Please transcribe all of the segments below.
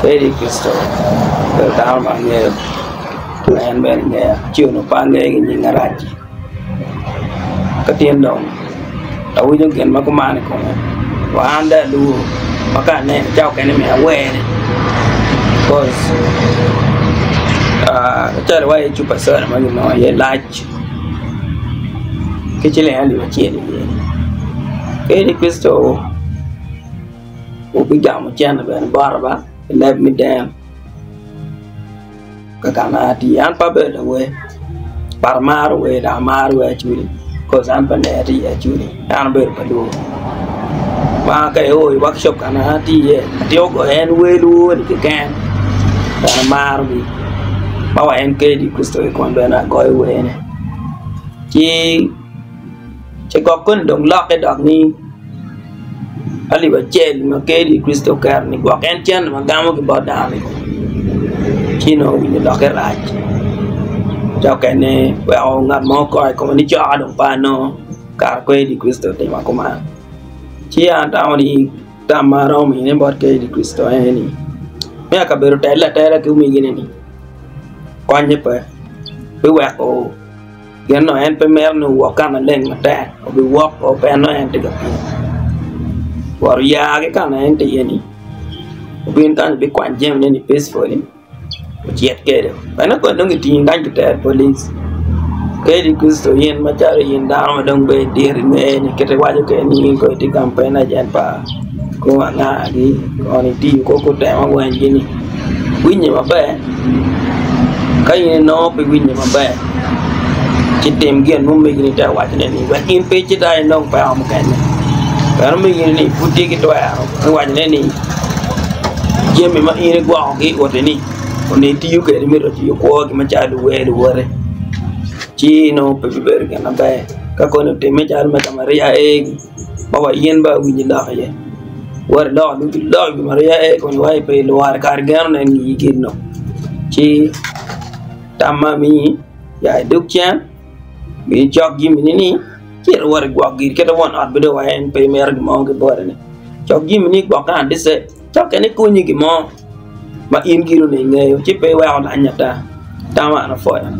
Eddie Cristo the down on here and ben there chiều nó pan nghe cái nhà ra chi cái tiền đồng tao với những kiện mà có mà này còn và anh đã đủ mà cả này trao cái này mẹ quê này cause chơi là quay chụp sơ mà dùng nói vậy like cái chế này đi mà chia đi cái Eddie Cristo bị giảm một chân là bên barba let me down kakana ti an pa be la we parmar we da mar we churi ko san pa ne ti e churi an be pa do ba cái oi workshop kana ti e ti o ko en we lu ni ke kan da mar bi ba wa en ke di Cristo ko be na go we ne chi có con đồng lọc cái đọc ni ali ba chen ma ke di Cristo kar ni ko en chen ma gamo ke ba da ni chino ni lo ke raj cho cái này vào ngặt mò coi có đi cho đồng pa no kar ko di Cristo te ma kuma chi an ta ni tamaro mi ne bot ke di Cristo ni me ka beru tela ku mi gine ni kwanye pa we wa ko gen no en pe mer no wa kana leng ma ta o bi wa ko pe no en te ga war ya cái kana en te ni o bin kan bi kwan jem ne ni peacefully o jet ke de ba na ko dong ti ngan ke police ke di Cristo yen ma cha yen da ma dong be dir ne ni ke te wa ke ni ko ti campaign a jan pa ko na di ko ni ti ko te ma wan ji ni winyi ma ba kai no pe winyi ma ba chỉ tìm kiếm một mình người ta quá cho nên và in pe chỉ đây nông phải học một cái này và mình này phụ trách cái toa quá cho nên này giờ mình mà in qua cái của thế này còn này tiêu cái này mới được tiêu qua cái mà trả đủ đấy chỉ nó phải biết cái nào vậy các con được tìm mấy trả mà Maria ấy bảo vậy yên bảo mình nhìn đó vậy qua đó đúng đó Maria ấy còn vậy phải loài cargan này nghĩ cái nó chỉ tamma mi ya duk chan bi chok gi ni ci war gwa gi ke da won at bedo wa en pe mer gi mo gi bore ne chok gi ni gwa kan de se chok ke ni ku ni gi mo ma in gi ru ni nge ci pe wa on anyata ta ma na fo ya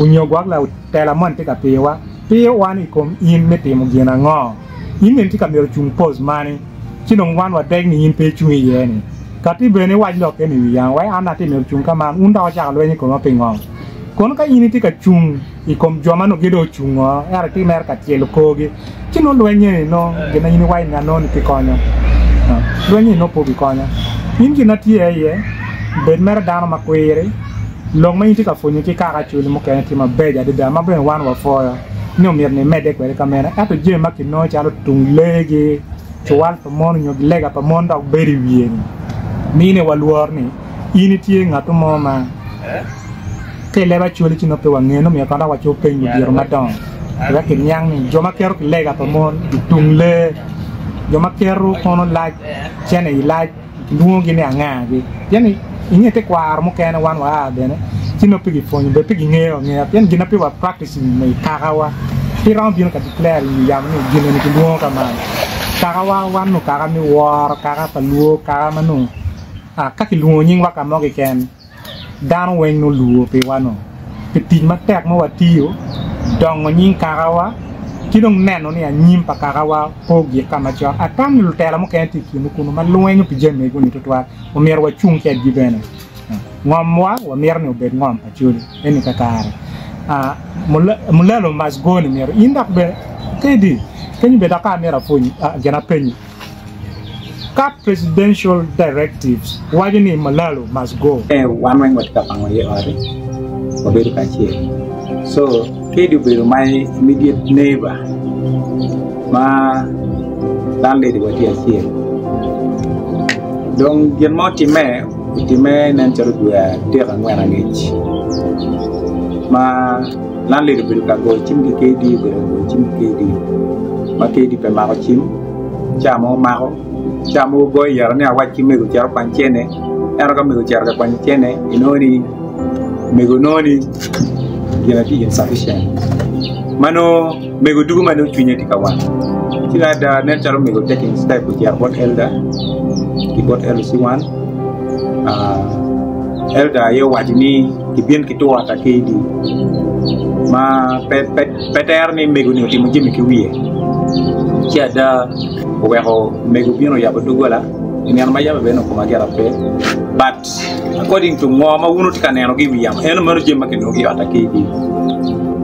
unyo gwa la te la mon te ka pe wa ni kom in me te mo gi na ngo in ni ti ka mer chung pos mani ci no wan wa deg ni in pe chu ye ni ka ti be ni wa lo ke ni yang wa ana ti mer chung ka ma un da cha lo ni ko ma pe ngong con cái ini ti ka chung I kom joma no gedo chungo era ti mer ka tielo kogi ti no lwenye no gena ini wai na no ni pikonyo lwenye no po pikonyo in ki na ti ye ben mer dano makwere long mai ti ka fonyo ti ka ka chuli mo ka ti ma beja de da ma ben wan wa foya no mer ne mede kwere kamera ato je makino chalo tung legi chual pa mon nyo lega pa mon da beri wien mine waluor ni ini ti ngato mo ma cái leva chuli chino pe wange no mi akanda wa chope ni biro madon ra ke nyang ni joma kero ke lega pa mon tung le joma kero kono la chene I la nuo gi ne anga gi yani inye te kwar mo kena wan wa bene chino pe gi fonyo be pe gi ngeo nge pen gina pe wa practice ni karawa ti ram bino ka declare ni yam ni gina ni nuo ka man karawa wan no kara mi war kara pa luo kara manu ka ki luo nying wa ka mo ge ken dan wen no luo pe wano pe tin ma tek mo watio dong nyin karawa ki dong neno ni anyim pa karawa pogi kama cha atam lu tela mo ken ti kinu kuno ma luenyo pe jeme ko ni totwa o mer wa chung ke gi bene ngom wa mer no be ngom pa chuli eni ka kare mulalo mas go ni mer indak be kedi kenyi be da ka mera foni gena penyi Cap presidential directives wajini malalo must go one wing wat ka pangwe ore oberu ka chie so kedi beru my immediate neighbor ma landlady wati achie donc gen moti me nan charu dua tera ngwana ngechi ma landlady beru ka go chimgi kedi beru go chimgi kedi ma kedi pe ma chim chamo maro chamo boy yar ne awa chi mego char panchene era ka mego char ka panchene inoni mego noni gina ti insufficient mano mego dugu mano chunya ti kawan tila da ne charo mego taking step with your what elder he got LC1 elda ye wajini kibien kitu ata KD ma peter ni mego ni timu jimi kiwie kiada wero mego bino ya badugola ni an maya be no ko magara pe but according to ngoma wunu tikaneno gi wiyam en mano jema kino gi ata KD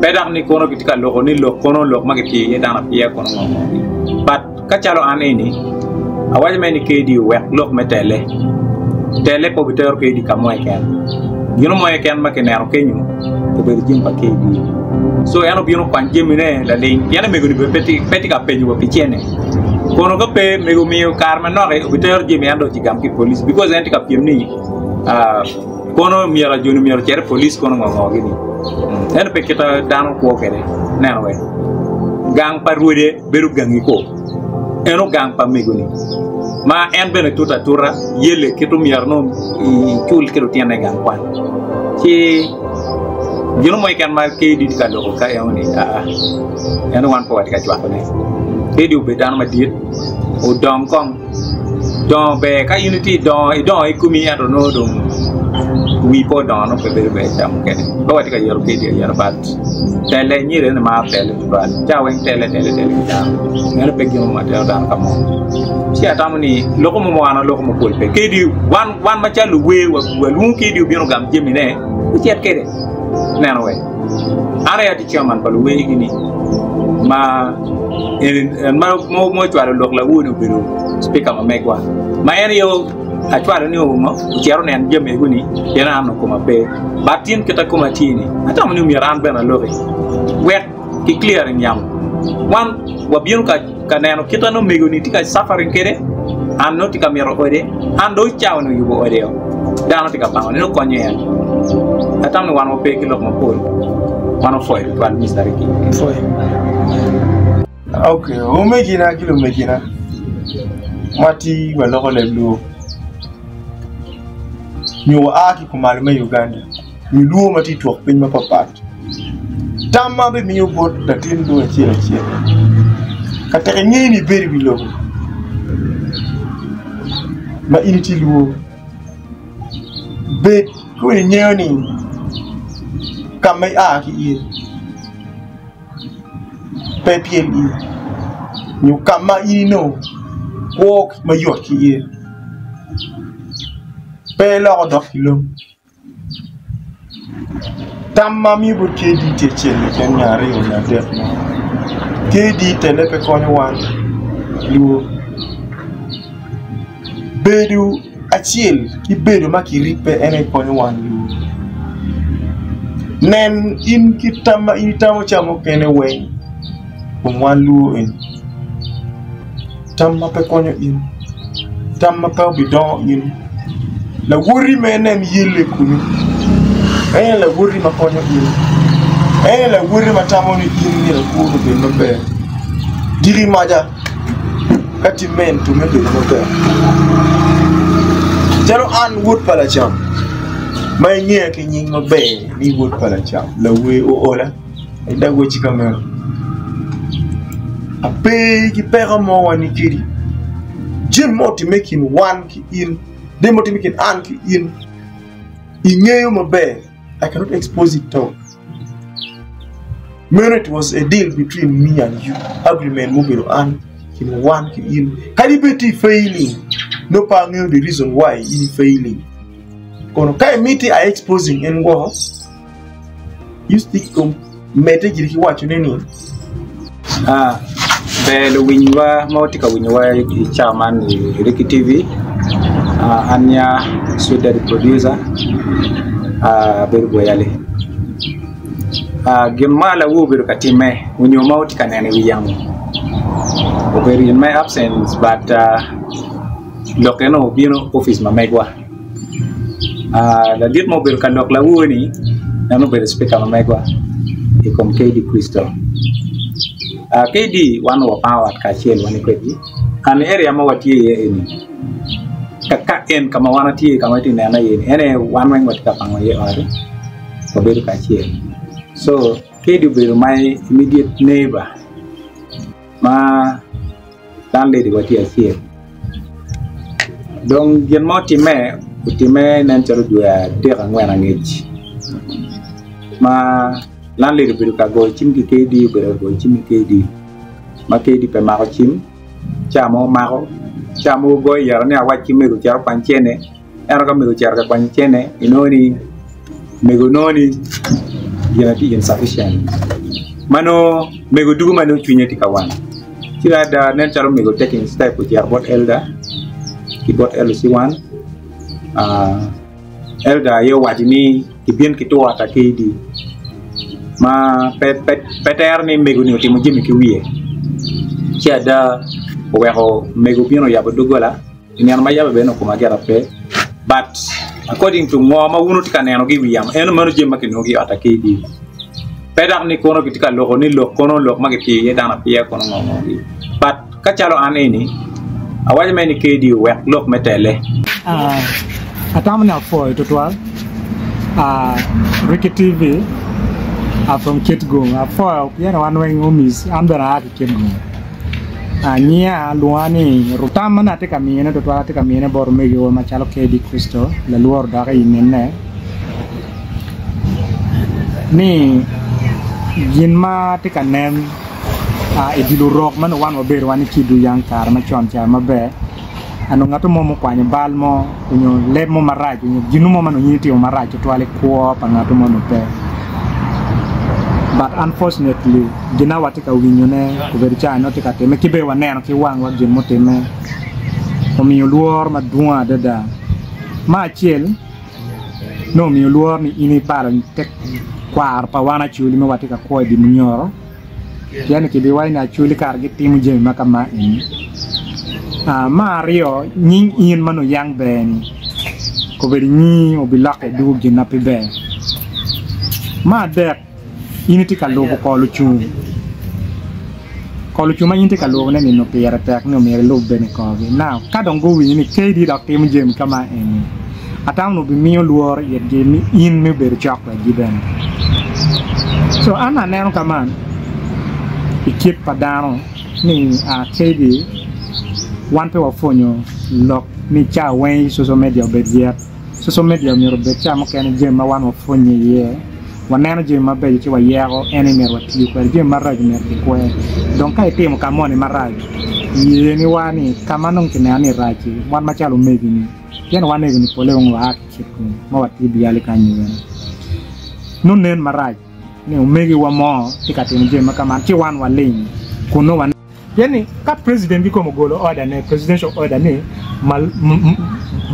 peter ni kono kitika lo ni lo kono lo magati ye dana piya kono ngomo but kachalo aneni awaje meni KD we lo metele tele ko biteur KD kamoy ken gino moy ken makenero kenyu ko be jimpa KD so yano bino kwan jemine la ding yana mego ni peti ka penyu pichene kono ko pe mego miyo karma no re biteur jemi ando jigam ki police because enti ka pimni kono miyara joni miyara chere police kono ngo gini en pe kita dano ko kere neno we gang parude beru gangi ko eno gang pa mego ni ma en bene tuta tura yele kitum yarno chul kero tiane gang kwan ci gino moy kan ma KD ka do ka yoni eno wan ko wati ka chwa ko ne KD be dan ma dit o dom kong don be ka unity don ikumi ado no dum wi po don no be be cham ke do wati ka yoro KD yar bat tele nyire na ma tele bat jawen tele ja ngere be gino ma tele dan ka mo si atamni loko mo wana loko mo polpe KD wan ma chalu we wa lu KD bi no gam jemine ci et kede neno we ara ya ti chairman balu we gini ma en ma mo twaro lok la wono biro speaker ma megwa ma en yo a twaro ni o mo chero nen jeme guni yana no ko ma be batin kita ko ma tini atam ni mi ran bena lori wet ki clear nyam wan wa biun ka neno kita no megoni tika suffering kede an no tika mero ode an do chaw no yugo ode dano tika bango no konye en atam ni wan mo pe ki lok mo pol wan foi wan misari ki foi okay o megina kilo megina mati wala ko leblo nyo aki ko malume Uganda mi luo mati tok pin ma papat tamma be mi yobot da tin do ci ka tere ngeni beri bi logo ma initi luo be ko ni nyoni kamay aki yi PPL ñu kama ino walk ma yot ki ye pe la ko dox kilo tamma mi bu KD te chen ken ñaare yo na def na KD te le pe ko ñu wan lu bedu achiel ki bedu ma ki ripe ene ko ñu wan lu nen in ki tamma in tamo chamo kene we wan lu en tamma pe konyo in tamma pe bidon in la wuri menen yele kunu la wuri ma konyo in la wuri ma tamoni in ni la kunu be mbe diri maja kati men to mbe mbe jalo an wood pala cham may nye ki nying mbe ni wood pala cham la we o ola ida go ci kamera a pay ki pera mo wani kiri jim moti making one ki in they moti making an ki in ingeyo mabe I cannot expose it to it was a deal between me and you agreement mobile and in one ki in kalibeti failing no pa know the reason why in failing kono kai miti I exposing en go you stick to mete jiri ki wacho neni Belo winywa mautika winywa chairman Ricky TV anya Sweden producer beru boyale gemala wo beru katime winywa mautika nene wiyamu beru in my absence but lokeno bino office mamegwa la dit mo beru kanok la woni nanu beru speaker mamegwa ikom KD Crystal KD one of power kachel wani kwedi an area ma watie ye eni kaka en kama wana tie kama ti nana ye ene one wing watika pango ye ore ko beru kachel so KD be my immediate neighbor ma landlady watie achel donc gen mo time nan charo dua te ka ngwana ngechi ma lan le biru ka go chim ki kedi biru go chim kedi ma kedi pe ma ko chim chamo go yar ne awa chim me go char panchene era ka me go char ka panchene inoni me go noni yana ti insufficient mano me go dugu mano chunya ti kawan sila da nan charo me go taking step with your bot elder ki bot LC1 elder yo wajini kibien kitu ata kedi ma peter ni me go ni ti mo jimi ki wiye ci ada wero me go bino ya bodogola ni an ma yabe beno ko ma gera pe but according to ngoma wunu tika neno gi wiyam en manu jema ki no gi ata kedi pedak ni kono ki tika loko ni loko kono lok ma ki ye dana piya kono ngomo gi but ka chalo an eni awaje me ni kedi wek lok metele atamna for total Ricky TV from Kitgum for yana wanwen umis ambera Kitgum nia luani rutama na te kamina to te kamina bor meyo machalo kedi Kristo la luor da inene ni jinma te kanem edilu rock man wan ober wan kidu yang kar ma chon cha mabe ano ngato mo kwanya bal mo kunyo le mo maraj kunyo jinu mo mano nyiti o maraj to ale ko pa ngato mo no pe but unfortunately gina watika winyo ne ko veri cha no tika teme kibe waneno ki wang wa jin mo teme o mi luor ma duwa dada ma chiel no mi luor ni ini paro tek kwar pa wana chuli me watika ko di munyoro yani kibe waina chuli kar gi timu je makama ini Mario nying in mano yang ben ko veri ni obilak e du gina pe be ma dek initi ka lobo ko lu chu ma initi ka lobo ne no pe yara tek no mere lobo ben ko gi now ka don go wi ni kedi dak tem jem kama en atam no bi mi luor ye ge mi in mi ber chak la gi ben so ana ne kama ikit padano ni kedi one pe wa fonyo lok ni cha wen social media bedia social media mi ro becha mo ken je ma wan wa fonye ye wanena je ma be ti wa yero enemy wa ti ko je maraj mer ti ko donc kay temo ka moni maraj ye ni wani kama non ke ani raji wan ma chalo mebi ni yen wane ni pole on wa ki mo wa ti biale kanyi wen non nen maraj ni o megi wa mo ti ka temo je ma kama ti wan wa len kuno wan yani ka president bi ko mo golo order ne presidential order ne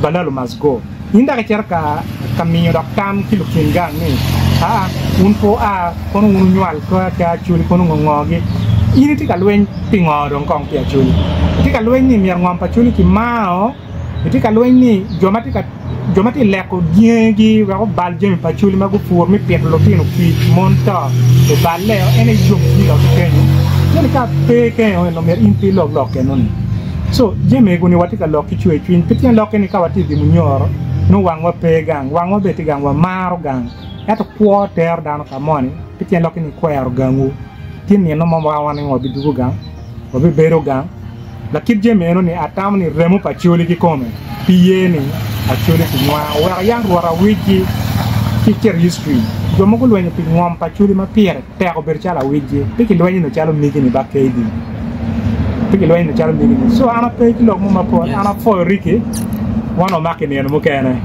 balalo must go inda ka cerka kaminyo dak tam kilo kingang ni un po kono un nyual ko ka chuli kono ngogi ini ti ka lwen tingo dong kong pia chuli ti ka lwen ni mier ngom pa chuli ki mao ti ka lwen ni jomati leko giegi wa ko bal jemi pa chuli ma go fur mi pet lo tino ki monta to balle ene jom ni lo kenyo yani ka peke o no mer inti log ke non so jeme go ni watika log ki chue twin pitien log ni ka wati di munyoro no wangwa pegang wangwa beti gang wa maro gang eto quarter dano ka moni pitien log ni kwero gangu tin ni no mo wani ngo bidugo gang o be bero gang la kit jeme no ni atam ni remo pa chuli ki kome piye ni actually ki mwa wa yang wara wiki ki cher history do mo ko lwenye pi ngom pa chuli ma piere te ko ber chala wiji pi ki lwenye no chalo migi ni ba kedi pi ki lwenye no chalo migi so ana pe ki log mo ma po ana fo riki wono makine no mo kene